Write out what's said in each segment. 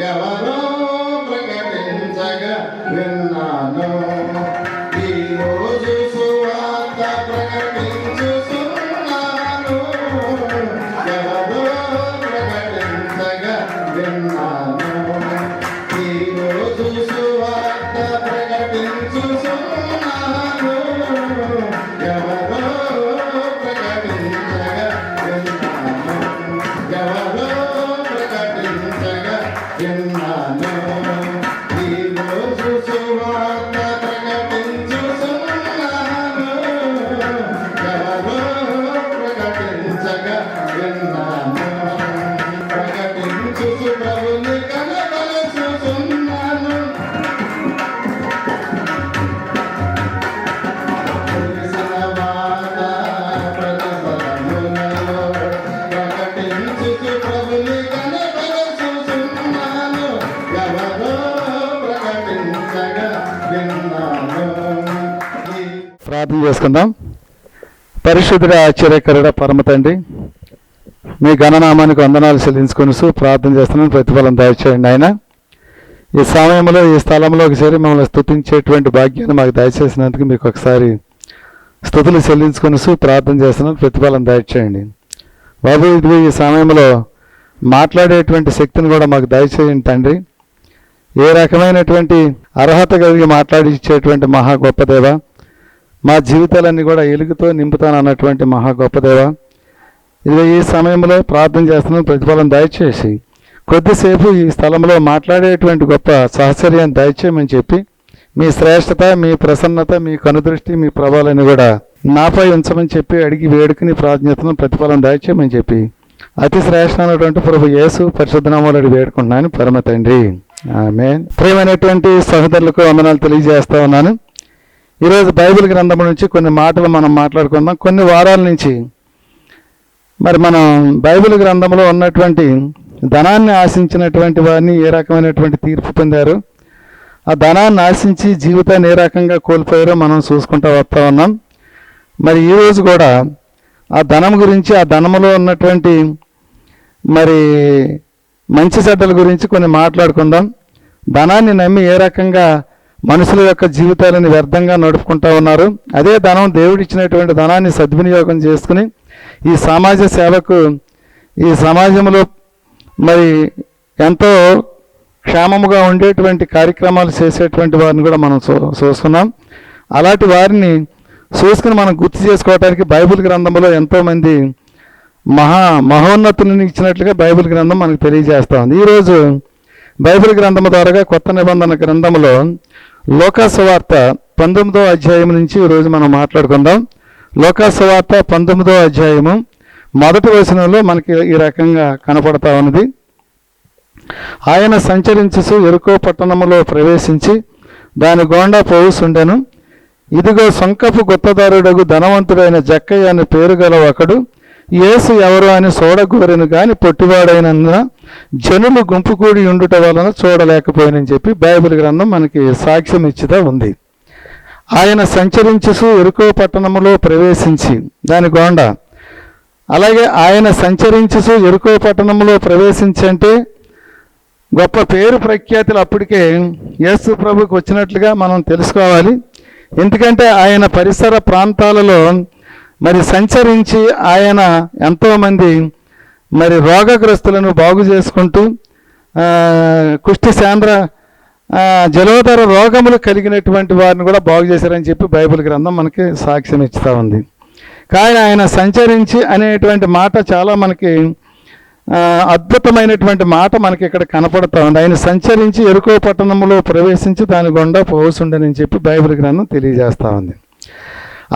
ఎవరో ప్రకటించగా విన్నాను. ఈరోజు సువార్త ప్రకటించుతున్నాను. ఎవరో ప్రకటించగా విన్నాను. ఈరోజు సువార్త ప్రకటించుతున్నాను. ఎవరో ప్రకటించగా విన్నాను. ఎవరో ప్రకటించగా విన్నాను. ఈరోజు సువార్త ప్రకటించుతున్నాను. ఎవరో ప్రకటించగా విన్నాను. ప్రకటించు ప్రభుని కనబరుచుతున్నాను. తెలిసిన మాట ప్రజలములలో ప్రకటించు ప్రభుని కనబరుచుతున్నాను. ఎవరో ప్రకటించగా విన్నాను. ప్రార్థన చేసుకుందాం. పరిశుద్ధుడ ఆశ్చర్యకరుడ పరమ తండ్రి, మీ ఘననామానికి వందనాలు చెల్లించుకొని ప్రార్థన చేస్తున్నాను. ప్రతిఫలం దయచేయండి ఆయన. ఈ సమయంలో ఈ స్థలంలోకి చేరి మమ్మల్ని స్తుతించేటువంటి భాగ్యాన్ని మాకు దయచేసినందుకు మీకు ఒకసారి స్తుతులు చెల్లించుకొని ప్రార్థన చేస్తున్నాను. ప్రతిఫలం దయచేయండి బాబు. ఇది ఈ సమయంలో మాట్లాడేటువంటి శక్తిని కూడా మాకు దయచేయండి తండ్రి. ఏ రకమైనటువంటి అర్హత కలిగి మాట్లాడించేటువంటి మహా గొప్ప దేవ, మా జీవితాలన్నీ కూడా ఎలుగుతో నింపుతాను అన్నటువంటి మహా గొప్ప దేవ, ఇది ఈ సమయంలో ప్రార్థన చేస్తున్నాను. ప్రతిఫలం దయచేసి కొద్దిసేపు ఈ స్థలంలో మాట్లాడేటువంటి గొప్ప సహచర్యాన్ని దయచేయమని చెప్పి మీ శ్రేష్టత, మీ ప్రసన్నత, మీ కనుదృష్టి, మీ ప్రభావాలని కూడా నాపై ఉంచమని చెప్పి అడిగి వేడుకుని ప్రార్థన ప్రతిఫలం దయచేయమని చెప్పి అతి శ్రేష్టమైనటువంటి ప్రభు యేసు పరిశుద్ధ నామములో అడిగి వేడుకుంటున్నాను పరమ తండ్రి, ఆమేన్. ప్రియమైనటువంటి సహోదరులకు వందనాలు తెలియజేస్తా ఉన్నాను. ఈరోజు బైబిల్ గ్రంథం నుంచి కొన్ని మాటలు మనం మాట్లాడుకుందాం. కొన్ని వారాల నుంచి మరి మనం బైబిల్ గ్రంథంలో ఉన్నటువంటి ధనాన్ని ఆశించినటువంటి వారిని ఏ రకమైనటువంటి తీర్పు పొందారు, ఆ ధనాన్ని ఆశించి జీవితాన్ని ఏ రకంగా కోల్పోయారో మనం చూసుకుంటూ వస్తూ ఉన్నాం. మరి ఈరోజు కూడా ఆ ధనం గురించి, ఆ ధనంలో ఉన్నటువంటి మరి మంచి చెడ్డల గురించి కొన్ని మాట్లాడుకుందాం. ధనాన్ని నమ్మి ఏ రకంగా మనుషుల యొక్క జీవితాలను వ్యర్థంగా నడుపుకుంటూ ఉన్నారు, అదే ధనం దేవుడిచ్చినటువంటి ధనాన్ని సద్వినియోగం చేసుకుని ఈ సమాజ సేవకు, ఈ సమాజంలో మరి ఎంతో క్షేమముగా ఉండేటువంటి కార్యక్రమాలు చేసేటువంటి వారిని కూడా మనం చూస్తున్నాం. అలాంటి వారిని చూసుకుని మనం గుర్తు చేసుకోవడానికి బైబిల్ గ్రంథంలో ఎంతోమంది మహోన్నతులను ఇచ్చినట్లుగా బైబిల్ గ్రంథం మనకు తెలియజేస్తూ ఉంది. ఈరోజు బైబిల్ గ్రంథం ద్వారా కొత్త నిబంధన గ్రంథంలో లోకాసు వార్త 19వ అధ్యాయం నుంచి ఈరోజు మనం మాట్లాడుకుందాం. లోకాసు వార్త 19వ అధ్యాయము మొదటి వచనంలో మనకి ఈ రకంగా కనపడతా ఉన్నది. ఆయన సంచరించుచు యెరికో పట్టణములో ప్రవేశించి దాని గోండా పోవుచుండెను. ఇదిగో సొంకపు గుత్తదారుడగు ధనవంతుడైన జక్కయ్య అని పేరు గల ఒకడు యేసు ఎవరు అని చూడగోరెను గాని పొట్టివాడైనందున జనులు గుంపు కూడి ఉండుట వలన చూడలేకపోయినని చెప్పి బైబిల్ గ్రంథం మనకి సాక్ష్యం ఇచ్చిదా ఉంది. ఆయన సంచరించుచు యెరికో పట్టణములో ప్రవేశించి దాని గోండా, అలాగే ఆయన సంచరించుచు యెరికో పట్టణంలో ప్రవేశించి అంటే గొప్ప పేరు ప్రఖ్యాతులు అప్పటికే యేసు ప్రభుకి వచ్చినట్లుగా మనం తెలుసుకోవాలి. ఎందుకంటే ఆయన పరిసర ప్రాంతాలలో మరి సంచరించి ఆయన ఎంతోమంది మరి రోగగ్రస్తులను బాగు చేసుకుంటూ కుష్టి శాంద్ర జలోదర రోగములు కలిగినటువంటి వారిని కూడా బాగు చేశారని చెప్పి బైబిల్ గ్రంథం మనకి సాక్ష్యం ఇస్తూ ఉంది. కానీ ఆయన సంచరించి అనేటువంటి మాట చాలా మనకి అద్భుతమైనటువంటి మాట మనకి ఇక్కడ కనపడుతూ ఉంది. ఆయన సంచరించి యెరికో పట్టణంలో ప్రవేశించి దాని గుండా పోసుండని చెప్పి బైబిల్ గ్రంథం తెలియజేస్తూ ఉంది.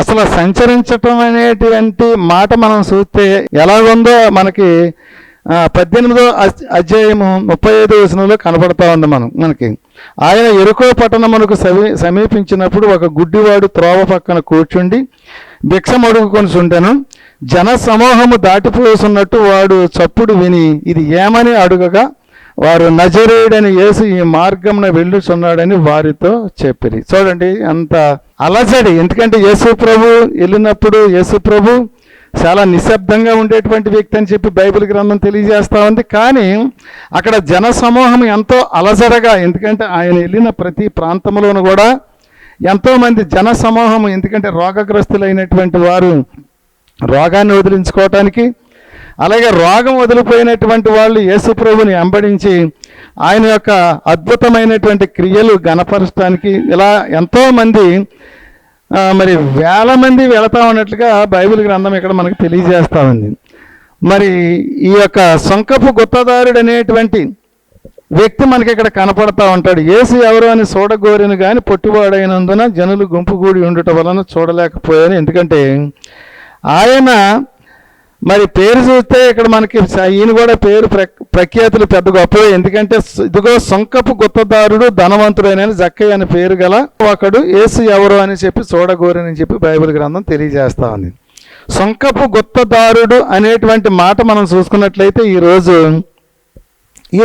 అసలు సంచరించటం అనేటువంటి మాట మనం చూస్తే ఎలా ఉందో మనకి 18వ అధ్యాయము 35వ వచనంలో కనపడతా ఉంది మనకి. ఆయన యెరికో పట్టణమునకు సమీపించినప్పుడు ఒక గుడ్డివాడు త్రోవ పక్కన కూర్చుండి భిక్షమడుగుకొని ఉండెను. జన సమూహము దాటిపోతున్నట్టు వాడు చప్పుడు విని ఇది ఏమని అడుగగా వారు నజరేయుడని యేసు ఈ మార్గంన వెళ్ళుచున్నాడని వారితో చెప్పిరి. చూడండి అంత అలజడి. ఎందుకంటే యేసు ప్రభు వెళ్ళినప్పుడు యేసు ప్రభు చాలా నిశ్శబ్దంగా ఉండేటువంటి వ్యక్తి అని చెప్పి బైబిల్ గ్రంథం తెలియజేస్తూ ఉంది. కానీ అక్కడ జన సమూహం ఎంతో అలజడగా, ఎందుకంటే ఆయన వెళ్ళిన ప్రతి ప్రాంతంలోనూ కూడా ఎంతోమంది జన సమూహం, ఎందుకంటే రోగగ్రస్తులైనటువంటి వారు రోగాన్ని వదిలించుకోవటానికి, అలాగే రోగం వదిలిపోయినటువంటి వాళ్ళు యేసు ప్రభుని వెంబడించి ఆయన యొక్క అద్భుతమైనటువంటి క్రియలు గణపరచడానికి ఇలా ఎంతోమంది మరి వేల మంది వెళతా ఉన్నట్లుగా బైబిల్ గ్రంథం ఇక్కడ మనకు తెలియజేస్తూ ఉంది. మరి ఈ యొక్క సొంకపు గుత్తదారుడు అనేటువంటి వ్యక్తి మనకి ఇక్కడ కనపడతా ఉంటాడు. యేసు ఎవరు అని చూడగోరిను కానీ పొట్టివాడైనందున జనులు గుంపు కూడి ఉండటం వలన చూడలేకపోయాను. ఎందుకంటే ఆయన మరి పేరు చూస్తే ఇక్కడ మనకి ఈయన కూడా పేరు ప్రఖ్యాతులు పెద్ద గొప్పవే. ఎందుకంటే ఇదిగో సొంకపు గుత్తదారుడు ధనవంతుడైన జక్కయ్య అనే పేరు గల ఒకడు యేసు ఎవరు అని చెప్పి చూడగోరని చెప్పి బైబిల్ గ్రంథం తెలియజేస్తా ఉంది. సొంకపు గుత్తదారుడు అనేటువంటి మాట మనం చూసుకున్నట్లయితే ఈ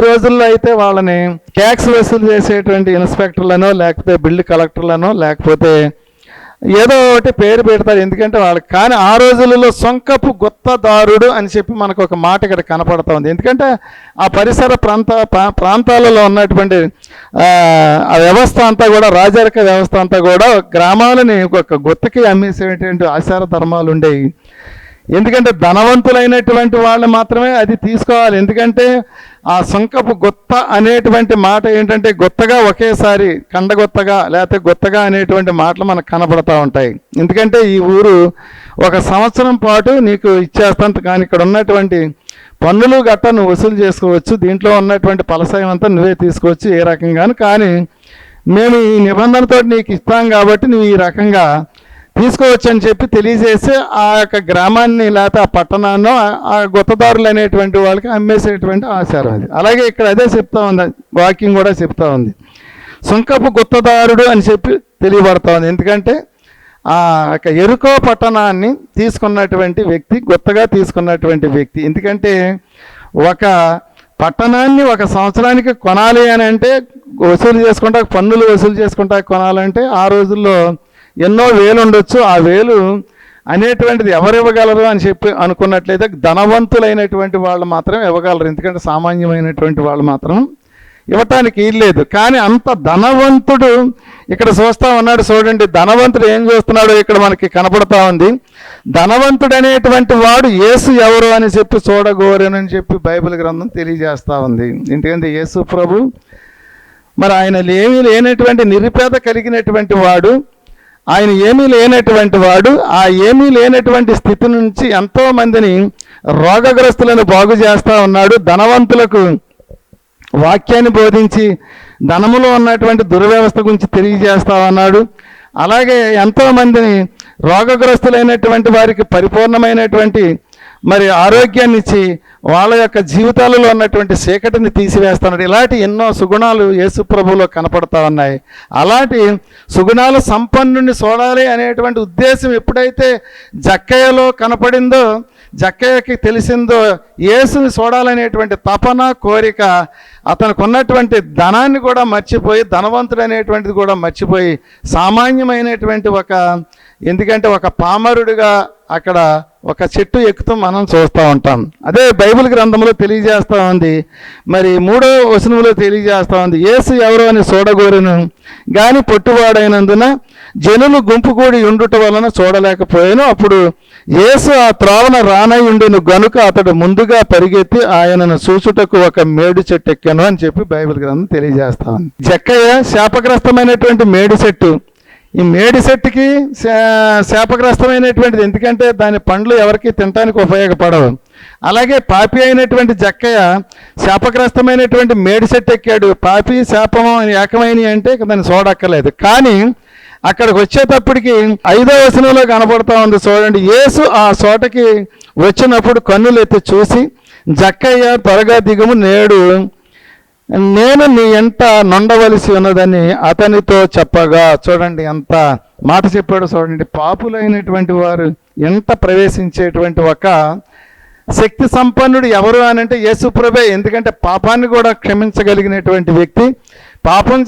రోజుల్లో అయితే వాళ్ళని ట్యాక్స్ వసూలు చేసేటువంటి ఇన్స్పెక్టర్లనో లేకపోతే బిల్డ్ కలెక్టర్లనో లేకపోతే ఏదో ఒకటి పేరు పెడతారు, ఎందుకంటే వాళ్ళకి. కానీ ఆ రోజులలో సొంకపు గుత్తదారుడు అని చెప్పి మనకు ఒక మాట ఇక్కడ కనపడతా ఉంది. ఎందుకంటే ఆ పరిసర ప్రాంతాలలో ఉన్నటువంటి ఆ వ్యవస్థ అంతా కూడా, రాజరిక వ్యవస్థ అంతా కూడా గ్రామాలని ఒక గుత్తకి అమ్మేసేటువంటి ఆచార ధర్మాలు ఉండేవి. ఎందుకంటే ధనవంతులైనటువంటి వాళ్ళు మాత్రమే అది తీసుకోవాలి. ఎందుకంటే ఆ సొంకపు గుత్త అనేటువంటి మాట ఏంటంటే గుత్తగా ఒకేసారి కండగొత్తగా లేకపోతే గుత్తగా అనేటువంటి మాటలు మనకు కనపడతా ఉంటాయి. ఎందుకంటే ఈ ఊరు ఒక సంవత్సరం పాటు నీకు ఇచ్చేస్తాను, కానీ ఇక్కడ ఉన్నటువంటి పన్నులు గట్ట నువ్వు వసూలు చేసుకోవచ్చు, దీంట్లో ఉన్నటువంటి ఫలసాయం అంతా నువ్వే తీసుకోవచ్చు ఏ రకంగాను, కానీ మేము ఈ నిబంధనతో నీకు ఇస్తాం కాబట్టి నువ్వు ఈ రకంగా తీసుకోవచ్చు అని చెప్పి తెలియజేసి ఆ యొక్క గ్రామాన్ని లేకపోతే ఆ పట్టణాన్ని ఆ గుత్తదారులు అనేటువంటి వాళ్ళకి అమ్మేసేటువంటి ఆచారం అది. అలాగే ఇక్కడ అదే చెప్తా ఉంది, వాక్యం కూడా చెప్తా ఉంది, సొంకపు గుత్తదారుడు అని చెప్పి తెలియబడతా ఉంది. ఎందుకంటే ఆ యొక్క ఎరుకో పట్టణాన్ని తీసుకున్నటువంటి వ్యక్తి, గుత్తగా తీసుకున్నటువంటి వ్యక్తి. ఎందుకంటే ఒక పట్టణాన్ని ఒక సంవత్సరానికి కొనాలి అని అంటే వసూలు చేసుకుంటా, పన్నులు వసూలు చేసుకుంటా కొనాలంటే ఆ రోజుల్లో ఎన్నో వేలు ఉండొచ్చు. ఆ వేలు అనేటువంటిది ఎవరు ఇవ్వగలరు అని చెప్పి అనుకున్నట్లయితే ధనవంతులైనటువంటి వాళ్ళు మాత్రం ఇవ్వగలరు, ఎందుకంటే సామాన్యమైనటువంటి వాళ్ళు మాత్రం ఇవ్వటానికి లేదు. కానీ అంత ధనవంతుడు ఇక్కడ చూస్తూ ఉన్నాడు. చూడండి, ధనవంతుడు ఏం చూస్తున్నాడో ఇక్కడ మనకి కనపడతా ఉంది. ధనవంతుడు అనేటువంటి వాడు యేసు ఎవరు అని చెప్పి చూడగోరని చెప్పి బైబిల్ గ్రంథం తెలియజేస్తూ ఉంది. ఎందుకంటే యేసు ప్రభు మరి ఆయన ఏమీ లేనటువంటి నిరుపేద కలిగినటువంటి వాడు, ఆయన ఏమీ లేనటువంటి వాడు. ఆ ఏమీ లేనటువంటి స్థితి నుంచి ఎంతోమందిని రోగగ్రస్తులను బాగు చేస్తూ ఉన్నాడు. ధనవంతులకు వాక్యాన్ని బోధించి ధనములో ఉన్నటువంటి దుర్వ్యవస్థ గురించి తెలియజేస్తా ఉన్నాడు. అలాగే ఎంతోమందిని రోగగ్రస్తులైనటువంటి వారికి పరిపూర్ణమైనటువంటి మరి ఆరోగ్యాన్ని ఇచ్చి వాళ్ళ యొక్క జీవితాలలో ఉన్నటువంటి చీకటిని తీసివేస్తున్నాడు. ఇలాంటి ఎన్నో సుగుణాలు యేసు ప్రభువులో కనపడతా ఉన్నాయి. అలాంటి సుగుణాల సంపన్నుని చూడాలి అనేటువంటి ఉద్దేశం ఎప్పుడైతే జక్కయ్యలో కనపడిందో, జక్కయ్యకి తెలిసిందో యేసుని చూడాలనేటువంటి తపన, కోరిక, అతనికి ఉన్నటువంటి ధనాన్ని కూడా మర్చిపోయి, ధనవంతుడు అనేటువంటిది కూడా మర్చిపోయి సామాన్యమైనటువంటి ఎందుకంటే ఒక పామరుడిగా అక్కడ ఒక చెట్టు ఎక్కుతూ మనం చూస్తూ ఉంటాం. అదే బైబిల్ గ్రంథంలో తెలియజేస్తూ ఉంది. మరి 3వ వచనంలో తెలియజేస్తూ ఉంది, యేసు ఎవరు అని చూడగోరును గాని పొట్టువాడైనందున జనులు గుంపు కూడి ఉండుట వలన చూడలేకపోయాను. అప్పుడు యేసు ఆ త్రోవన రానై ఉండెను గనుక అతడు ముందుగా పరిగెత్తి ఆయనను చూచుటకు ఒక మేడి చెట్టు ఎక్కాను అని చెప్పి బైబిల్ గ్రంథం తెలియజేస్తా ఉంది. జక్కయ్య శాపగ్రస్తమైనటువంటి మేడి చెట్టు. ఈ మేడి చెట్టుకి శాపగ్రస్తమైనటువంటిది, ఎందుకంటే దాని పండ్లు ఎవరికి తినడానికి ఉపయోగపడవు. అలాగే పాపి అయినటువంటి జక్కయ్య శాపగ్రస్తమైనటువంటి మేడి చెట్టు ఎక్కాడు. పాపి శాపము ఏకమైనవి అంటే దాన్ని చూడక్కర్లేదు. కానీ అక్కడికి వచ్చేటప్పటికి 5వ వచనంలో కనపడతా ఉంది. చూడండి, యేసు ఆ చోటకి వచ్చినప్పుడు కన్నులు ఎత్తి చూసి, జక్కయ్య త్వరగా దిగుము, నేను నీ ఎంత నొండవలసి ఉన్నదని అతనితో చెప్పగా. చూడండి ఎంత మాట చెప్పాడు. చూడండి, పాపులైనటువంటి వారు ఎంత ప్రవేశించేటువంటి ఒక శక్తి సంపన్నుడు ఎవరు అని అంటే యేసు ప్రభువే. ఎందుకంటే పాపాన్ని కూడా క్షమించగలిగినటువంటి వ్యక్తి, పాపం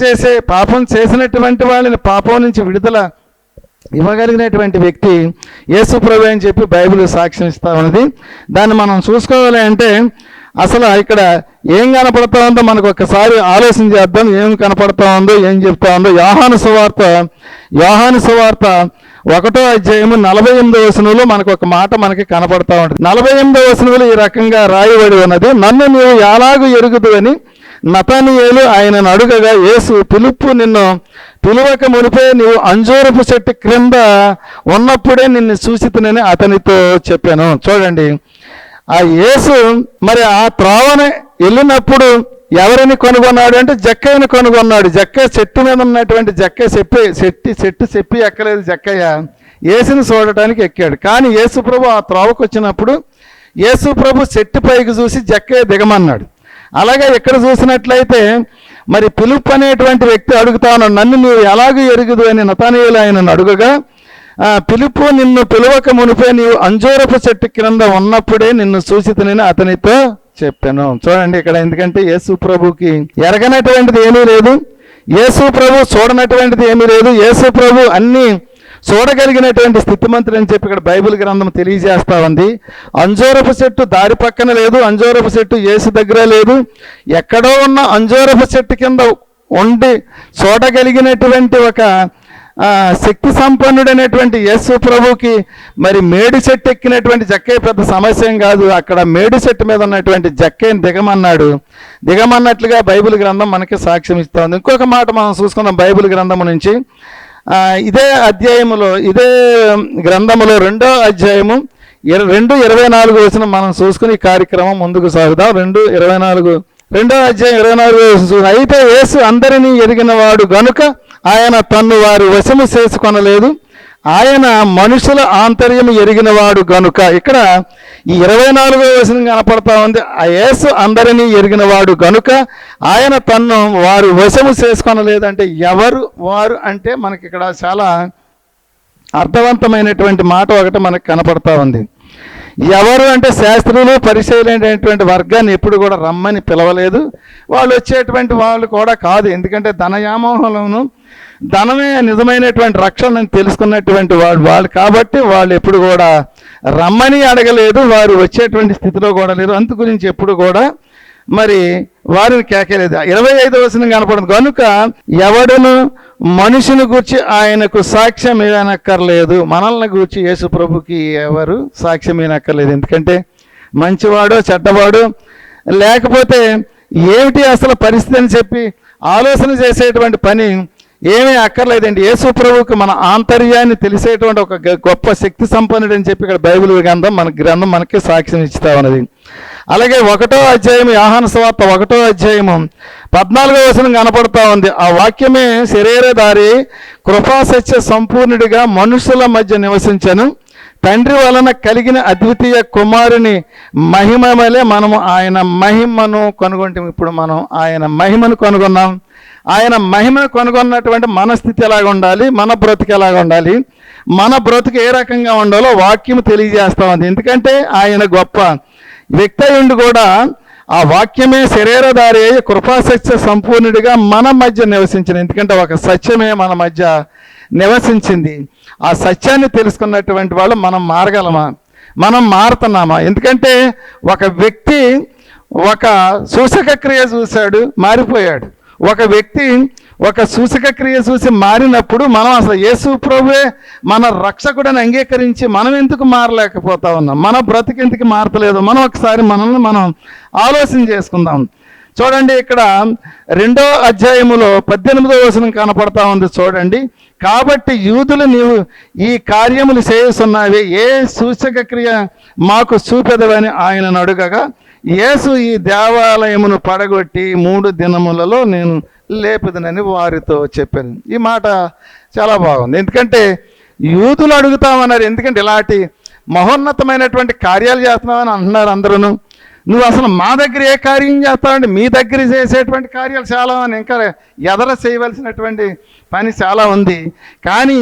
చేసినటువంటి వాళ్ళని పాపం నుంచి విడుదల ఇవ్వగలిగినటువంటి వ్యక్తి యేసు ప్రభు అని చెప్పి బైబిల్ సాక్ష్యం ఇస్తా ఉన్నది. దాన్ని మనం చూసుకోవాలి అంటే అసలు ఇక్కడ ఏం కనపడతా ఉందో మనకు ఒక్కసారి ఆలోచన చేద్దాం. ఏం కనపడతా ఉందో, ఏం చెప్తా ఉందో. యోహాను సువార్త 1వ అధ్యాయము 48వ వచనంలో మనకు ఒక మాట మనకి కనపడతా ఉంటుంది. 48వ వచనంలో ఈ రకంగా రాయబడి ఉన్నది. నన్ను నీవు ఎలాగూ ఎరుగుదు అని నతనీయేలు ఆయనను అడుగగా, యేసు పిలుపు నిన్ను పిలువక మునిపే నీవు అంజూరపు చెట్టు క్రింద ఉన్నప్పుడే నిన్ను చూసితినని అతనితో చెప్పాను. చూడండి, ఆ యేసు మరి ఆ త్రోవని వెళ్ళినప్పుడు ఎవరిని కనుగొన్నాడు అంటే జక్కయ్యని కనుగొన్నాడు. జక్కయ్య చెట్టు మీద ఉన్నటువంటి చెట్టు చెప్పి ఎక్కలేదు. జక్కయ్య యేసుని చూడటానికి ఎక్కాడు. కానీ యేసు ప్రభు ఆ త్రోవకు వచ్చినప్పుడు యేసు ప్రభు చెట్టు పైకి చూసి జక్కయ్య దిగమన్నాడు. అలాగే ఇక్కడ చూసినట్లయితే మరి పిలుపు అనేటువంటి వ్యక్తి అడుగుతా ఉన్నాడు, నన్ను నీవు ఎలాగూ ఎరుగుదు అని నతనీయేలు ఆయనను అడుగగా, పిలుపు నిన్ను పిలువక మునిపే నీవు అంజూరపు చెట్టు క్రింద ఉన్నప్పుడే నిన్ను చూసితినని అతనితో చెప్పాను. చూడండి ఇక్కడ, ఎందుకంటే యేసు ప్రభుకి ఎరగనటువంటిది ఏమీ లేదు, యేసు ప్రభు చూడనటువంటిది ఏమీ లేదు, యేసు ప్రభు అన్నీ చూడగలిగినటువంటి స్థితిమంతుడు అని చెప్పి ఇక్కడ బైబిల్ గ్రంథం తెలియజేస్తా ఉంది. అంజూరపు చెట్టు దారి పక్కన లేదు, అంజూరపు చెట్టు యేసు దగ్గర లేదు. ఎక్కడో ఉన్న అంజూరపు చెట్టు కింద ఉండి చూడగలిగినటువంటి ఒక శక్తి సంపన్నుడైనటువంటి యేసు ప్రభుకి మరి మేడి చెట్టు ఎక్కినటువంటి జక్కయ్య పెద్ద సమస్య ఏం కాదు. అక్కడ మేడి చెట్టు మీద ఉన్నటువంటి జక్కయ్యని దిగమన్నట్లుగా బైబిల్ గ్రంథం మనకి సాక్ష్యం ఇస్తూ ఉంది. ఇంకొక మాట మనం చూసుకుందాం బైబిల్ గ్రంథం నుంచి. ఇదే అధ్యాయములో, ఇదే గ్రంథములో 2వ అధ్యాయము 2:24 వచనం మనం చూసుకుని ఈ కార్యక్రమం ముందుకు సాగుదాం. 2:24, 2వ అధ్యాయం 24. అయితే యేసు అందరినీ ఎరిగిన వాడు గనుక ఆయన తన్ను వారి వశము చేసుకొనలేదు, ఆయన మనుషుల ఆంతర్యము ఎరిగిన వాడు గనుక. ఇక్కడ ఈ 24వ వచనం కనపడతా ఉంది. ఆ యేసు అందరినీ ఎరిగిన వాడు గనుక ఆయన తన్ను వారు వశము చేసుకొనలేదంటే ఎవరు వారు అంటే మనకి ఇక్కడ చాలా అర్థవంతమైనటువంటి మాట ఒకటి మనకు కనపడతా ఉంది. ఎవరు అంటే శాస్త్రులు పరిశీలైనటువంటి వర్గాన్ని ఎప్పుడు కూడా రమ్మని పిలవలేదు. వాళ్ళు వచ్చేటువంటి వాళ్ళు కూడా కాదు. ఎందుకంటే ధనయామోహంలోను ధనమే నిజమైనటువంటి రక్షణ తెలుసుకున్నటువంటి వాళ్ళు కాబట్టి వాళ్ళు ఎప్పుడు కూడా రమ్మని అడగలేదు. వారు వచ్చేటువంటి స్థితిలో కూడా లేరు. అందు గురించి ఎప్పుడు కూడా మరి వారిని కేకలేదు. 25వ వచనం కనపడింది. కనుక ఎవడును మనుషుని గూర్చి ఆయనకు సాక్ష్యం ఇవ్వనక్కర్లేదు. మనల్ని గూర్చి యేసు ప్రభుకి ఎవరు సాక్ష్యం ఇవ్వనక్కర్లేదు. ఎందుకంటే మంచివాడు చెడ్డవాడు లేకపోతే ఏమిటి అసలు పరిస్థితి అని చెప్పి ఆలోచన చేసేటువంటి పని ఏమీ అక్కర్లేదండి. యేసు ప్రభువుకి మన ఆంతర్యాన్ని తెలిసేటువంటి ఒక గొప్ప శక్తి సంపన్నుడు అని చెప్పి ఇక్కడ బైబిల్ గ్రంథం మనకి సాక్ష్యం ఇస్తా ఉన్నది. అలాగే 1వ అధ్యాయం యోహాను సువార్త 1వ అధ్యాయము 14వ వచనం కనపడతా ఉంది. ఆ వాక్యమే శరీరధారి కృపాసత్య సంపూర్ణుడిగా మనుషుల మధ్య నివసించను, తండ్రి వలన కలిగిన అద్వితీయ కుమారుని మహిమ వలె మనము ఆయన మహిమను కనుగొంటాం. ఇప్పుడు మనం ఆయన మహిమను కనుగొన్నాం. ఆయన మహిమను కనుగొన్నటువంటి మన స్థితి ఎలాగ ఉండాలి, మన బ్రతుకు ఎలాగ ఉండాలి, మన బ్రతుకు ఏ రకంగా ఉండాలో వాక్యం తెలియజేస్తా ఉంది. ఎందుకంటే ఆయన గొప్ప వ్యక్తి అయ్యుండి కూడా ఆ వాక్యమే శరీరధారి అయ్యి కృపాసత్య సంపూర్ణుడిగా మన మధ్య నివసించింది. ఎందుకంటే ఒక సత్యమే మన మధ్య నివసించింది. ఆ సత్యాన్ని తెలుసుకున్నటువంటి వాళ్ళు మనం మారగలమా, మనం మారుతున్నామా? ఎందుకంటే ఒక వ్యక్తి ఒక సూచక క్రియ చూశాడు, మారిపోయాడు. ఒక వ్యక్తి ఒక సూచక క్రియ చూసి మారినప్పుడు మనం అసలు యేసు ప్రభువే మన రక్షకుడిని అంగీకరించి మనం ఎందుకు మారలేకపోతా ఉన్నాం, మన బ్రతికి ఎందుకు మారతలేదు? మనం ఒకసారి మనల్ని మనం ఆలోచన చేసుకుందాం. చూడండి, ఇక్కడ 2వ అధ్యాయములో 18వ వచనం కనపడతా ఉంది. చూడండి, కాబట్టి యూదులు నీవు ఈ కార్యములు చేస్తున్నావే, ఏ సూచక క్రియ మాకు చూపెదవని ఆయనను అడుగగా, యేసు ఈ దేవాలయమును పడగొట్టి 3 దినములలో నేను లేపుదనని వారితో చెప్పాను. ఈ మాట చాలా బాగుంది. ఎందుకంటే యూదులు అడుగుతామన్నారు. ఎందుకంటే ఇలాంటి మహోన్నతమైనటువంటి కార్యాలు చేస్తున్నామని అంటున్నారు అందరూ. నువ్వు అసలు మా దగ్గర ఏ కార్యం చేస్తావంటే మీ దగ్గర చేసేటువంటి కార్యాలు చాలా అని, ఇంకా ఎదర చేయవలసినటువంటి పని చాలా ఉంది. కానీ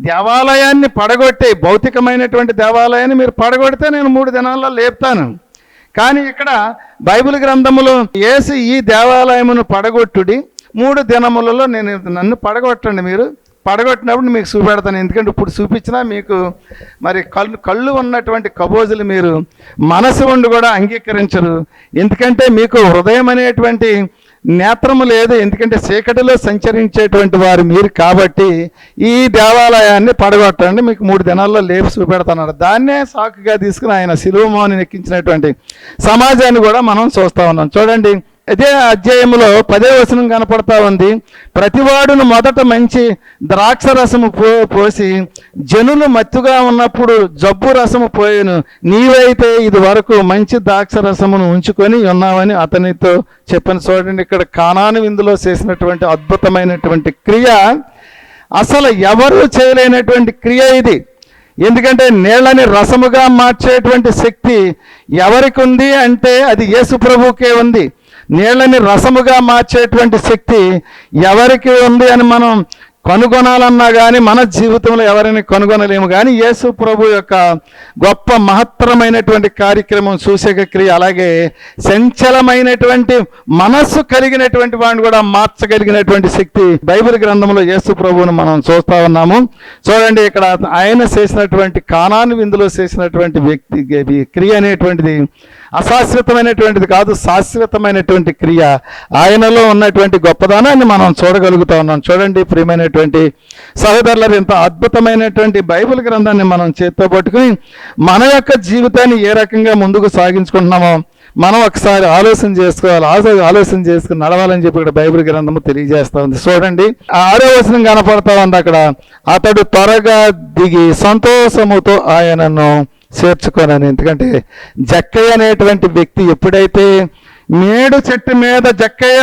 దేవాలయాన్ని పడగొట్టే, భౌతికమైనటువంటి దేవాలయాన్ని మీరు పడగొడితే నేను 3 దినాల్లో లేపుతాను. కానీ ఇక్కడ బైబిల్ గ్రంథములో యేసు ఈ దేవాలయమును పడగొట్టుడి 3 దినములలో నన్ను పడగొట్టండి, మీరు పడగొట్టినప్పుడు మీకు చూపెడతాను. ఎందుకంటే ఇప్పుడు చూపించినా మీకు మరి కళ్ళు ఉన్నటువంటి కబోజులు మీరు మనసు ఉండి కూడా అంగీకరించరు. ఎందుకంటే మీకు హృదయం అనేటువంటి నేత్రము లేదు. ఎందుకంటే చీకటిలో సంచరించేటువంటి వారు మీరు కాబట్టి ఈ దేవాలయాన్ని పడగొట్టండి, మీకు 3 దినాల్లో లేపు చూపెడతాడు. దాన్నే సాకుగా తీసుకుని ఆయన శిలువ మోహని ఎక్కించినటువంటి సమాజాన్ని కూడా మనం చూస్తూ ఉన్నాం. చూడండి, అదే అధ్యాయంలో 10వ వచనం కనపడతా ఉంది. ప్రతివాడును మొదట మంచి ద్రాక్ష రసము పోసి జనులు మత్తుగా ఉన్నప్పుడు జబ్బు రసము పోయేను, నీవైతే ఇది వరకు మంచి ద్రాక్ష రసమును ఉంచుకొని ఉన్నావని అతనితో చెప్పాను. చూడండి, ఇక్కడ కానాను విందులో చేసినటువంటి అద్భుతమైనటువంటి క్రియ, అసలు ఎవరు చేయలేనటువంటి క్రియ ఇది. ఎందుకంటే నీళ్ళని రసముగా మార్చేటువంటి శక్తి ఎవరికి ఉంది అంటే అది యేసు ప్రభువుకే ఉంది. నీళ్ళని రసముగా మార్చేటువంటి శక్తి ఎవరికి ఉంది అని మనం కనుగొనాలన్నా కానీ మన జీవితంలో ఎవరైనా కనుగొనలేము. కానీ యేసు ప్రభు యొక్క గొప్ప మహత్తరమైనటువంటి కార్యక్రమం సూచక క్రియ, అలాగే సంచలమైనటువంటి మనస్సు కలిగినటువంటి వాడిని కూడా మార్చగలిగినటువంటి శక్తి బైబిల్ గ్రంథంలో యేసు ప్రభువును మనం చూస్తూ ఉన్నాము. చూడండి, ఇక్కడ ఆయన చేసినటువంటి కానాను విందులో చేసినటువంటి క్రియ అనేటువంటిది అశాశ్వతమైనటువంటిది కాదు, శాశ్వతమైనటువంటి క్రియ. ఆయనలో ఉన్నటువంటి గొప్పదనాన్ని మనం చూడగలుగుతా ఉన్నాం. చూడండి ప్రియమైనటువంటి సహోదరులారా, ఇంత అద్భుతమైనటువంటి బైబిల్ గ్రంథాన్ని మనం చేత్తో పట్టుకుని మన యొక్క జీవితాన్ని ఏ రకంగా ముందుకు సాగించుకుంటున్నామో మనం ఒకసారి ఆలోచన చేసుకోవాలి. ఆలోచన చేసుకుని నడవాలని చెప్పి ఇక్కడ బైబిల్ గ్రంథము తెలియజేస్తా ఉంది. చూడండి, 6వ వచనం కనపడతా ఉంది. అక్కడ అతడు త్వరగా దిగి సంతోషముతో ఆయనను చేర్చుకోనని. ఎందుకంటే జక్కయ్య అనేటువంటి వ్యక్తి ఎప్పుడైతే మేడు చెట్టు మీద జక్కయ్య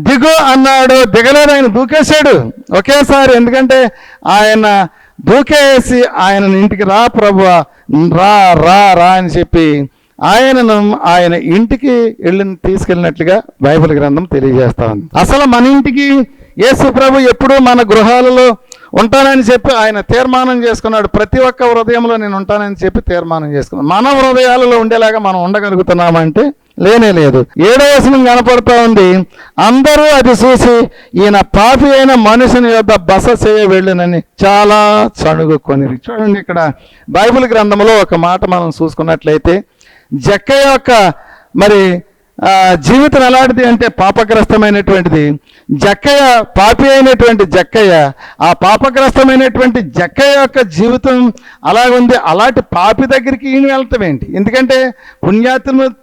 దిగు అన్నాడు, దిగలేదు, ఆయన దూకేశాడు ఒకేసారి. ఎందుకంటే ఆయన దూకేసి ఆయన ఇంటికి రా ప్రభువా, రా రా రా అని చెప్పి ఆయన ఇంటికి తీసుకెళ్ళినట్లుగా బైబిల్ గ్రంథం తెలియజేస్తా ఉంది. అసలు మన ఇంటికి యేసు ప్రభు ఎప్పుడూ మన గృహాలలో ఉంటానని చెప్పి ఆయన తీర్మానం చేసుకున్నాడు. ప్రతి ఒక్క హృదయంలో నేను ఉంటానని చెప్పి తీర్మానం చేసుకున్నాడు. మన హృదయాలలో ఉండేలాగా మనం ఉండగలుగుతున్నామంటే లేనే లేదు. 7వ వచనం కనపడుతూ ఉంది. అందరూ అది చూసి ఈయన పాపి అయిన మనుషుని యొద్ద బస చేయ వెళ్ళునని చాలా చణుగుకొని. చూడండి, ఇక్కడ బైబిల్ గ్రంథంలో ఒక మాట మనం చూసుకున్నట్లయితే జక్కయ్య యొక్క మరి జీవితం ఎలాంటిది అంటే పాపగ్రస్తమైనటువంటిది. జక్కయ్య పాపి అయినటువంటి జక్కయ్య, ఆ పాపగ్రస్తమైనటువంటి జక్కయ్య యొక్క జీవితం అలాగుంది. అలాంటి పాపి దగ్గరికి ఈయన వెళ్ళటం ఏంటి? ఎందుకంటే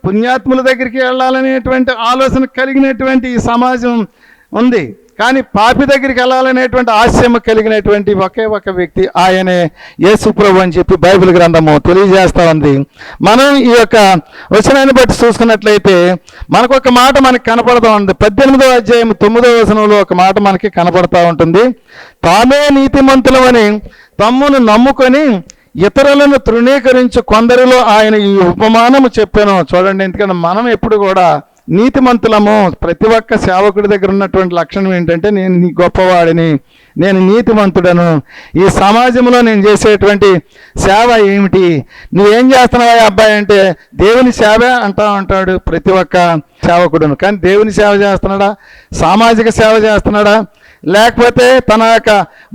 పుణ్యాత్ముల దగ్గరికి వెళ్ళాలనేటువంటి ఆలోచన కలిగినటువంటి ఈ సమాజం ఉంది. కానీ పాపి దగ్గరికి వెళ్ళాలనేటువంటి ఆశయం కలిగినటువంటి ఒకే ఒక వ్యక్తి ఆయనే యేసు ప్రభు అని చెప్పి బైబిల్ గ్రంథము తెలియజేస్తూ ఉంది. మనం ఈ యొక్క వచనాన్ని బట్టి చూసుకున్నట్లయితే మనకు ఒక మాట మనకి కనపడుతూ ఉంది. 18వ అధ్యాయం 9వ వచనంలో ఒక మాట మనకి కనపడుతూ ఉంటుంది. తామే నీతిమంతులమని తమ్మును నమ్ముకొని ఇతరులను తృణీకరించు కొందరిలో ఆయన ఈ ఉపమానము చెప్పాను. చూడండి, ఎందుకంటే మనం ఎప్పుడు కూడా నీతిమంతులము. ప్రతి ఒక్క సేవకుడి దగ్గర ఉన్నటువంటి లక్షణం ఏంటంటే నేను నీ గొప్పవాడిని, నేను నీతిమంతుడను, ఈ సమాజంలో నేను చేసేటువంటి సేవ ఏమిటి, నువ్వేం చేస్తున్నావా అబ్బాయి అంటే దేవుని సేవే అంటా ఉంటాడు ప్రతి ఒక్క సేవకుడును. కానీ దేవుని సేవ చేస్తున్నాడా, సామాజిక సేవ చేస్తున్నాడా, లేకపోతే తన యొక్క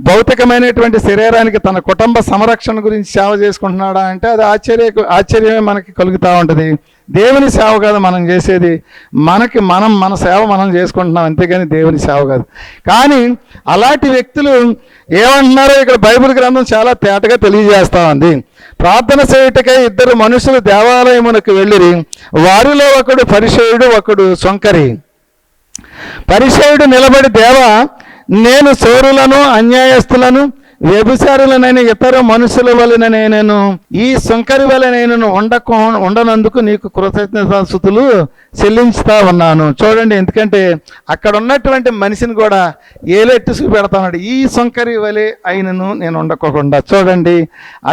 భౌతికమైనటువంటి శరీరానికి తన కుటుంబ సంరక్షణ గురించి సేవ చేసుకుంటున్నాడా అంటే అది ఆశ్చర్యమే మనకి కలుగుతూ ఉంటుంది. దేవుని సేవ కాదు మనం చేసేది, మన సేవ మనం చేసుకుంటున్నాం, అంతేగాని దేవుని సేవ కాదు. కానీ అలాంటి వ్యక్తులు ఏమంటున్నారో ఇక్కడ బైబిల్ గ్రంథం చాలా తేటగా తెలియజేస్తా ఉంది. ప్రార్థన చేయుటకై 2 మనుషులు దేవాలయమునకు వెళ్ళిరి. వారిలో ఒకడు పరిసయ్యుడు, ఒకడు సొంకరి. పరిసయ్యుడు నిలబడి, దేవా, నేను చోరులను, అన్యాయస్తులను, వ్యభిచారులనైన ఇతర మనుషుల వలన ఈ సొంకరి వలన ఉండనందుకు నీకు కృతజ్ఞతాస్తుతులు చెల్లించుతా ఉన్నాను. చూడండి, ఎందుకంటే అక్కడ ఉన్నటువంటి మనిషిని కూడా ఏలెట్టు చూపెడతాడు. ఈ సొంకరి వలె అయినను నేను ఉండకోకుండా. చూడండి,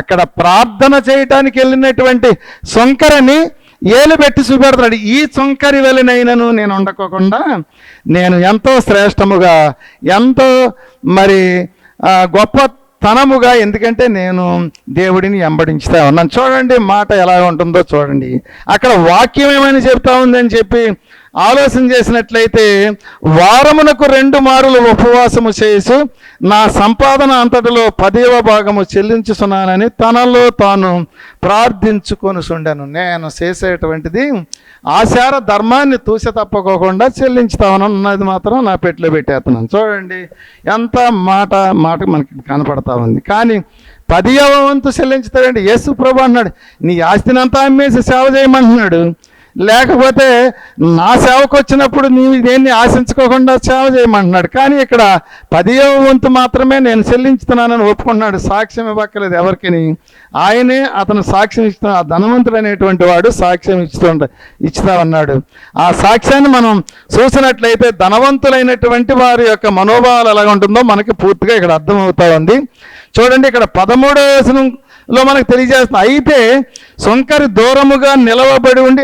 అక్కడ ప్రార్థన చేయటానికి వెళ్ళినటువంటి సొంకరిని ఏలు పెట్టి చూపెడతాడు. ఈ సొంకరి వలెనైనను నేను ఉండకోకుండా నేను ఎంతో శ్రేష్టముగా, ఎంతో మరి గొప్ప తనముగా, ఎందుకంటే నేను దేవుడిని వెంబడించుతా ఉన్నాను. చూడండి మాట ఎలా ఉంటుందో చూడండి. అక్కడ వాక్యం ఏమని చెప్తా ఉందని చెప్పి ఆలోచన చేసినట్లయితే వారమునకు 2 మారులు ఉపవాసము చేసి నా సంపాదన అంతటిలో 10వ భాగము చెల్లించుచున్నానని తనలో తాను ప్రార్థించుకొనుచుండెను. నేను చేసేటువంటిది ఆచార ధర్మాన్ని తూస తప్పకోకుండా చెల్లించుతామన్నది మాత్రం నా పెట్టిలో పెట్టేస్తున్నాను. చూడండి ఎంత మాట మనకి కనపడతా ఉంది. కానీ 10వ వంతు చెల్లించుతాడండి. యేసు ప్రభు అన్నాడు, నీ ఆస్తినంతా అమ్మేసి సేవ చేయమంటున్నాడు. లేకపోతే నా సేవకు వచ్చినప్పుడు నీవు దేన్ని ఆశించుకోకుండా సేవ చేయమంటున్నాడు. కానీ ఇక్కడ 10వ వంతు మాత్రమే నేను చెల్లించుతున్నానని ఒప్పుకున్నాడు. సాక్ష్యం ఇవ్వక్కలేదు ఎవరికిని, ఆయనే అతను సాక్ష్యం ఇస్తున్నా. ఆ ధనవంతుడు అనేటువంటి వాడు సాక్ష్యం ఇస్తామన్నాడు. ఆ సాక్ష్యాన్ని మనం చూసినట్లయితే ధనవంతులైనటువంటి వారి యొక్క మనోభావాలు ఎలా ఉంటుందో మనకి పూర్తిగా ఇక్కడ అర్థమవుతా ఉంది. చూడండి, ఇక్కడ 13వ వచనంలో మనకు తెలియజేస్తుంది. అయితే సుంకరి దూరముగా నిలవబడి ఉండి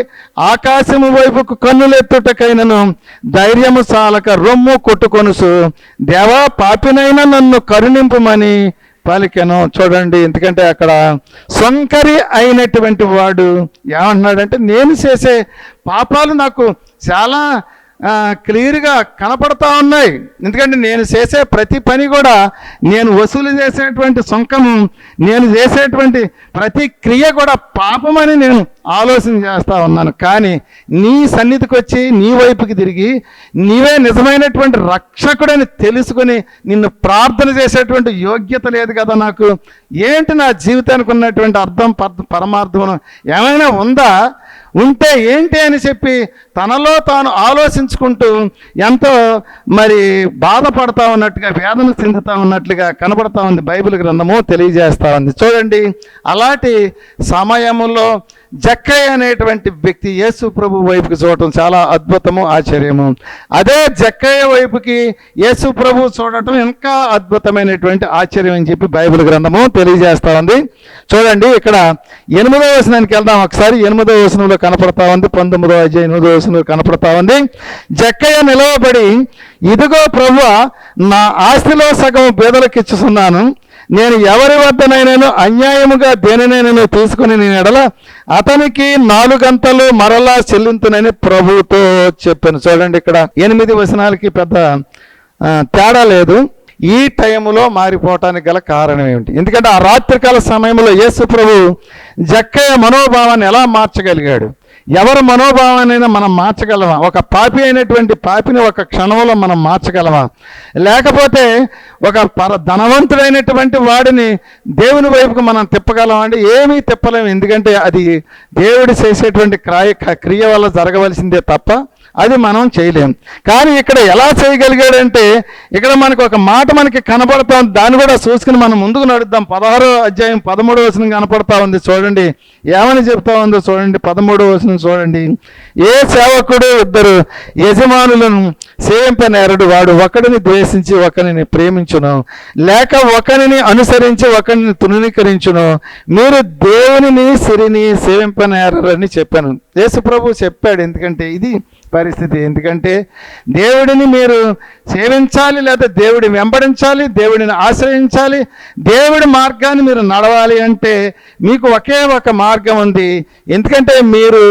ఆకాశము వైపుకు కన్నులెత్తుటకైనను ధైర్యము చాలక రొమ్ము కొట్టుకొనుసు, దేవా పాపినైనా నన్ను కరుణింపుమని పలికెను. చూడండి, ఎందుకంటే అక్కడ సుంకరి అయినటువంటి వాడు ఏమంటున్నాడంటే, నేను చేసే పాపాలు నాకు చాలా క్లియర్గా కనపడతా ఉన్నాయి. ఎందుకంటే నేను చేసే ప్రతి పని కూడా, నేను వసూలు చేసేటువంటి సుంకము, నేను చేసేటువంటి ప్రతి క్రియ కూడా పాపమని నేను ఆలోచన చేస్తూ ఉన్నాను. కానీ నీ సన్నిధికి వచ్చి నీ వైపుకి తిరిగి నీవే నిజమైనటువంటి రక్షకుడని తెలుసుకొని నిన్ను ప్రార్థన చేసేటువంటి యోగ్యత లేదు కదా నాకు. ఏంటి నా జీవితానికి ఉన్నటువంటి అర్థం పరమార్థం ఏమైనా ఉందా? ఉంటే ఏంటి అని చెప్పి తనలో తాను ఆలోచించుకుంటూ ఎంతో మరి బాధపడతా ఉన్నట్టుగా, వేదన చెందుతూ ఉన్నట్లుగా కనబడతా ఉంది. బైబిల్ గ్రంథము తెలియజేస్తూ ఉంది. చూడండి, అలాంటి సమయంలో జక్కయ్య అనేటువంటి వ్యక్తి యేసు ప్రభు వైపుకి చూడటం చాలా అద్భుతము, ఆశ్చర్యము. అదే జక్కయ్య వైపుకి యేసు ప్రభు చూడటం ఇంకా అద్భుతమైనటువంటి ఆశ్చర్యం అని చెప్పి బైబిల్ గ్రంథము తెలియజేస్తా ఉంది. చూడండి, ఇక్కడ 8వ వచనానికి వెళ్దాం ఒకసారి. 8వ వచనంలో కనపడతా ఉంది, 19వ అధ్యాయం 8వ వచనంలో కనపడతా ఉంది. జక్కయ్య నిలవబడి, ఇదిగో ప్రభువా, నా ఆస్తిలో సగం పేదలకిచ్చుచున్నాను. నేను ఎవరి వద్దనైనాను అన్యాయముగా దేనినైనా తీసుకుని నేను ఎడల అతనికి 4 గంటలు మరలా చెల్లింతునని ప్రభుతో చెప్పాను. చూడండి, ఇక్కడ 8 వచనాలకి పెద్ద తేడా లేదు. ఈ టైములో మారిపోవటానికి గల కారణం ఏమిటి? ఎందుకంటే ఆ రాత్రికాల సమయంలో యేసు ప్రభు జక్కయ్య మనోభావాన్ని ఎలా మార్చగలిగాడు? ఎవరి మనోభావాన్నైనా మనం మార్చగలమా? ఒక పాపి అయినటువంటి పాపిని ఒక క్షణంలో మనం మార్చగలమా? లేకపోతే ఒక ధనవంతుడైనటువంటి వాడిని దేవుని వైపుకు మనం తిప్పగలమా అంటే ఏమీ తిప్పలేము. ఎందుకంటే అది దేవుడు చేసేటువంటి క్రియ వల్ల జరగవలసిందే తప్ప అది మనం చేయలేం. కానీ ఇక్కడ ఎలా చేయగలిగాడంటే, ఇక్కడ మనకు ఒక మాట మనకి కనపడతా ఉంది. దాన్ని కూడా చూసుకుని మనం ముందుకు నడుద్దాం. 16వ అధ్యాయం 13వ వచనం కనపడతా ఉంది. చూడండి ఏమని చెప్తా ఉందో చూడండి. 13వ వచనం చూడండి. ఏ సేవకుడు 2 యజమానులను సేవింపనేరడు, వాడు ఒకడిని ద్వేషించి ఒకరిని ప్రేమించును, లేక ఒకరిని అనుసరించి ఒకరిని తృణీకరించును. మీరు దేవునిని సిరిని సేవింపనేరని చెప్పాను. యేసు ప్రభు చెప్పాడు. ఎందుకంటే ఇది పరిస్థితి. ఎందుకంటే దేవుడిని మీరు సేవించాలి, లేదా దేవుడిని వెంబడించాలి, దేవుడిని ఆశ్రయించాలి, దేవుడి మార్గాన్ని మీరు నడవాలి అంటే మీకు ఒకే ఒక మార్గం ఉంది. ఎందుకంటే మీరు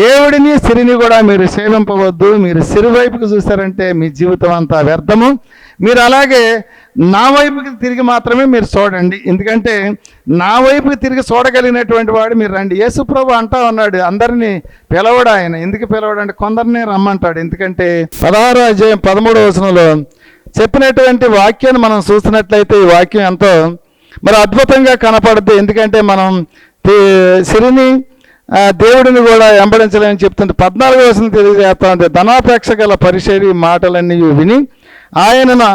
దేవుడిని సిరిని కూడా మీరు సేవింపవద్దు. మీరు సిరి వైపుకి చూస్తారంటే మీ జీవితం అంతా వ్యర్థము. మీరు అలాగే నా వైపుకి తిరిగి మాత్రమే మీరు చూడండి. ఎందుకంటే నా వైపుకి తిరిగి చూడగలిగినటువంటి వాడు మీరు రండి. యేసు ప్రభు అంటా ఉన్నాడు, అందరినీ పిలవడు ఆయన. ఎందుకు పిలవడు అంటే కొందరిని రమ్మంటాడు. ఎందుకంటే 16వ అధ్యాయం 13వ వచనంలో చెప్పినటువంటి వాక్యాన్ని మనం చూసినట్లయితే ఈ వాక్యం ఎంతో మరి అద్భుతంగా కనపడుద్ది. ఎందుకంటే మనం సిరిని దేవుడిని కూడా వెంబడించలేమని చెప్తుంది. 14వ వచనం తెలియజేస్తా ఉంది. ధనాపేక్ష గల పరిచర్య మాటలన్నీ విని ఆయనను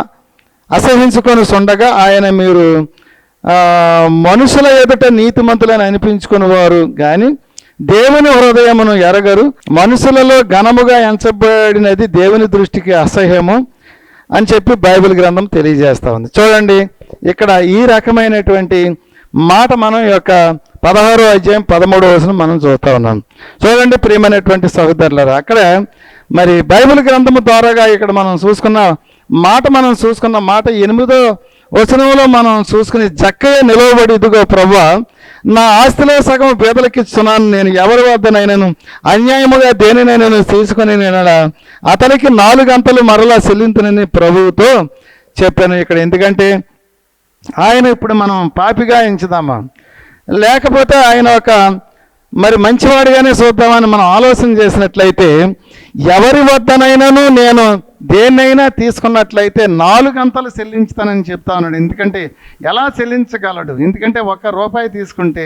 అసహించుకొని ఉండగా ఆయన మీరు మనుషుల ఎదుట నీతిమంతులని అనిపించుకుని వారు కానీ దేవుని హృదయమును ఎరగరు, మనుషులలో ఘనముగా ఎంచబడినది దేవుని దృష్టికి అసహ్యము అని చెప్పి బైబిల్ గ్రంథం తెలియజేస్తూ ఉంది. చూడండి, ఇక్కడ ఈ రకమైనటువంటి మాట మనం యొక్క 16వ అధ్యాయం 13వ వచనం మనం చూస్తూ ఉన్నాం. చూడండి ప్రియమైనటువంటి సహోదరులారా, అక్కడ మరి బైబిల్ గ్రంథము ద్వారాగా ఇక్కడ మనం చూసుకున్న మాట 8వ వచనంలో మనం చూసుకుని జక్కయ్య నిలవబడి, ఇదిగో ప్రభువా, నా ఆస్తిలో సగం పేదలకు ఇస్తున్నాను, నేను ఎవరి వద్దనైనాను అన్యాయముగా దేనినైనా తీసుకుని నేను అతనికి 4 గంటలు మరలా చెల్లింతునని ప్రభువుతో చెప్పాను. ఇక్కడ ఎందుకంటే ఆయన ఇప్పుడు మనం పాపిగా ఎంచుదామా, లేకపోతే ఆయన ఒక మరి మంచివాడిగానే చూద్దామని మనం ఆలోచన చేసినట్లయితే, ఎవరి వద్దనైనాను నేను దేన్నైనా తీసుకున్నట్లయితే 4 గంటలు చెల్లించుతానని చెప్తా ఉన్నాడు. ఎందుకంటే ఎలా చెల్లించగలడు? ఎందుకంటే ₹1 తీసుకుంటే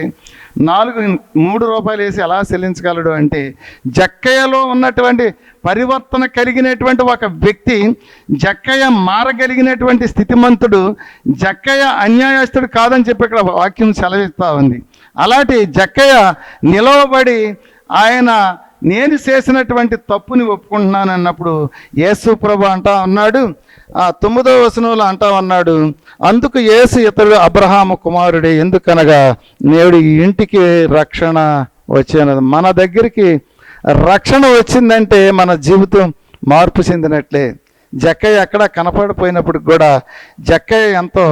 3 రూపాయలు వేసి ఎలా చెల్లించగలడు అంటే, జక్కయ్యలో ఉన్నటువంటి పరివర్తన కలిగినటువంటి ఒక వ్యక్తి, జక్కయ్య మారగలిగినటువంటి స్థితిమంతుడు, జక్కయ్య అన్యాయస్తుడు కాదని చెప్పి ఇక్కడ వాక్యం సెలవిస్తూ ఉంది. అలాంటి జక్కయ్య నిలవబడి ఆయన నేను చేసినటువంటి తప్పుని ఒప్పుకుంటున్నాను అన్నప్పుడు యేసు ప్రభు అంటా ఉన్నాడు, 9వ వచనంలో అంటా ఉన్నాడు, అందుకు యేసు ఇతడు అబ్రహాము కుమారుడే, ఎందుకనగా నేడు ఈ ఇంటికి రక్షణ వచ్చేనది. మన దగ్గరికి రక్షణ వచ్చిందంటే మన జీవితం మార్పు చెందినట్లే. జక్కయ్య ఎక్కడ కనపడిపోయినప్పుడు కూడా జక్కయ్య ఎంతో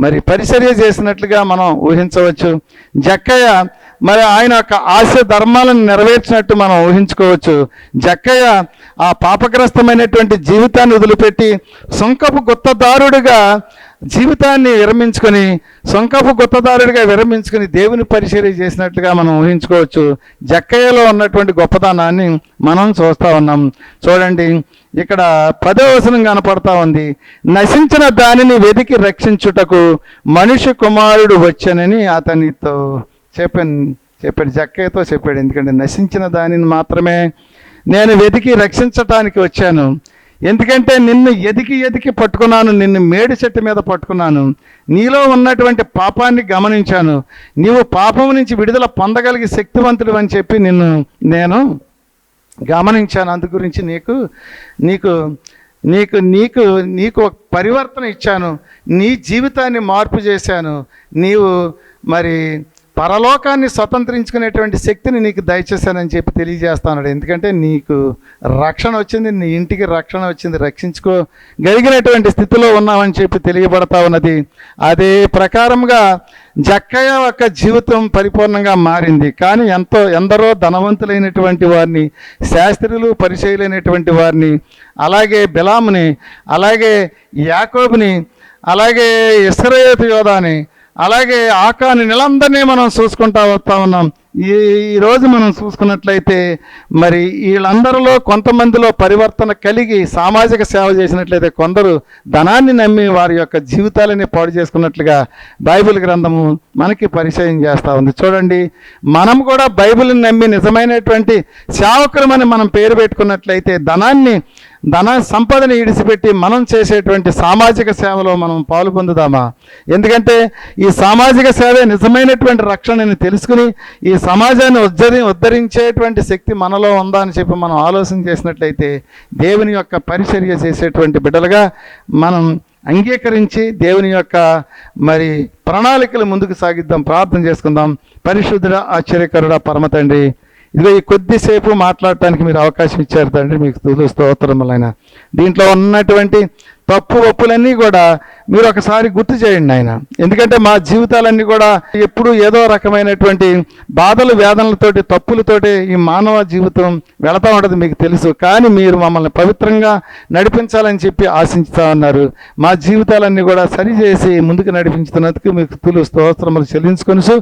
మరి పరిచర్య చేసినట్లుగా మనం ఊహించవచ్చు. జక్కయ్య మరి ఆయన యొక్క ఆశ ధర్మాలను నెరవేర్చినట్టు మనం ఊహించుకోవచ్చు. జక్కయ్య ఆ పాపగ్రస్తమైనటువంటి జీవితాన్ని వదిలిపెట్టి సుంకపు గుత్తదారుడిగా జీవితాన్ని విరమించుకొని దేవుని పరిచర్య చేసినట్లుగా మనం ఊహించుకోవచ్చు. జక్కయ్యలో ఉన్నటువంటి గొప్పతనాన్ని మనం చూస్తూ ఉన్నాం. చూడండి, ఇక్కడ 10వ వచనం కనపడతా ఉంది, నశించిన దానిని వెతికి రక్షించుటకు మనిషి కుమారుడు వచ్చానని అతనితో చెప్పాడు. జక్కయ్యతో చెప్పాడు. ఎందుకంటే నశించిన దానిని మాత్రమే నేను వెతికి రక్షించటానికి వచ్చాను. ఎందుకంటే నిన్ను ఎదికి పట్టుకున్నాను, నిన్ను మేడి చెట్టు మీద పట్టుకున్నాను, నీలో ఉన్నటువంటి పాపాన్ని గమనించాను, నీవు పాపం నుంచి విడుదల పొందగలిగే శక్తివంతుడు అని చెప్పి నేను గమనించాను. అందు గురించి నీకు ఒక పరివర్తన ఇచ్చాను, నీ జీవితాన్ని మార్పు చేశాను, నీవు మరి పరలోకాన్ని స్వతంత్రించుకునేటువంటి శక్తిని నీకు దయచేశానని చెప్పి తెలియజేస్తున్నాడు. ఎందుకంటే నీకు రక్షణ వచ్చింది, నీ ఇంటికి రక్షణ వచ్చింది, రక్షించుకోగలిగినటువంటి స్థితిలో ఉన్నామని చెప్పి తెలియబడతా ఉన్నది. అదే ప్రకారంగా జక్కయ్య యొక్క జీవితం పరిపూర్ణంగా మారింది. కానీ ఎందరో ధనవంతులైనటువంటి వారిని, శాస్త్రులు పరిచయులైనటువంటి వారిని, అలాగే బిలాముని, అలాగే యాకోబుని, అలాగే ఇశ్రాయేలు యోధాని, అలాగే ఆకాని వీళ్ళందరినీ మనం చూసుకుంటా వస్తూ ఉన్నాం. ఈరోజు మనం చూసుకున్నట్లయితే మరి వీళ్ళందరిలో కొంతమందిలో పరివర్తన కలిగి సామాజిక సేవ చేసినట్లయితే, కొందరు ధనాన్ని నమ్మి వారి యొక్క జీవితాలని పాడు చేసుకున్నట్లుగా బైబిల్ గ్రంథము మనకి పరిచయం చేస్తూ ఉంది. చూడండి, మనం కూడా బైబిల్ని నమ్మి నిజమైనటువంటి సేవకులమని మనం పేరు పెట్టుకున్నట్లయితే ధన సంపదని ఇడిచిపెట్టి మనం చేసేటువంటి సామాజిక సేవలో మనం పాలు పొందుదామా? ఎందుకంటే ఈ సామాజిక సేవే నిజమైనటువంటి రక్షణని తెలుసుకుని ఈ సమాజాన్ని ఉద్ధరించేటువంటి శక్తి మనలో ఉందా అని చెప్పి మనం ఆలోచన చేసినట్లయితే, దేవుని యొక్క పరిచర్య చేసేటువంటి బిడ్డలుగా మనం అంగీకరించి దేవుని యొక్క మరి ప్రణాళికలు ముందుకు సాగిద్దాం. ప్రార్థన చేసుకుందాం. పరిశుద్ధుడ, ఆశ్చర్యకరుడ, పరమ తండ్రి, ఇదిగో ఈ కొద్దిసేపు మాట్లాడటానికి మీరు అవకాశం ఇచ్చారు తండ్రి, మీకు స్తోత్రములైన. దీంట్లో ఉన్నటువంటి తప్పు ఒప్పులన్నీ కూడా మీరు ఒకసారి గుర్తు చేయండి ఆయన. ఎందుకంటే మా జీవితాలన్నీ కూడా ఎప్పుడు ఏదో రకమైనటువంటి బాధలు, వేదనలతోటి, తప్పులతోటి ఈ మానవ జీవితం వెళతా ఉంటుంది, మీకు తెలుసు. కానీ మీరు మమ్మల్ని పవిత్రంగా నడిపించాలని చెప్పి ఆశించుతా ఉన్నారు. మా జీవితాలన్నీ కూడా సరిచేసి ముందుకు నడిపించుతున్నందుకు మీకు స్తోత్రములు చెల్లించుకొని,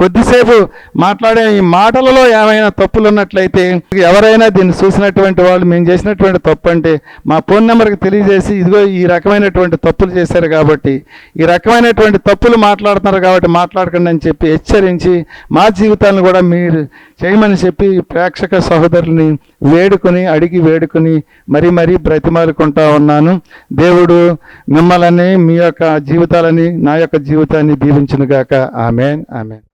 కొద్దిసేపు మాట్లాడే ఈ మాటలలో ఏమైనా తప్పులు ఉన్నట్లయితే, ఎవరైనా దీన్ని చూసినటువంటి వాళ్ళు మేము చేసినటువంటి తప్పు అంటే మా ఫోన్ నెంబర్కి తెలియజేసి, ఇదిగో ఈ రకమైనటువంటి తప్పులు చేశారు కాబట్టి, ఈ రకమైనటువంటి తప్పులు మాట్లాడుతున్నారు కాబట్టి మాట్లాడకండి అని చెప్పి హెచ్చరించి, మా జీవితాలను కూడా మీరు చేయమని చెప్పి ప్రేక్షక సహోదరుల్ని అడిగి వేడుకొని మరీ బ్రతిమాలుకుంటా ఉన్నాను. దేవుడు మిమ్మల్ని, మీ యొక్క జీవితాలని, నా యొక్క జీవితాన్ని దీవించునుగాక. ఆమేన్, ఆమేన్.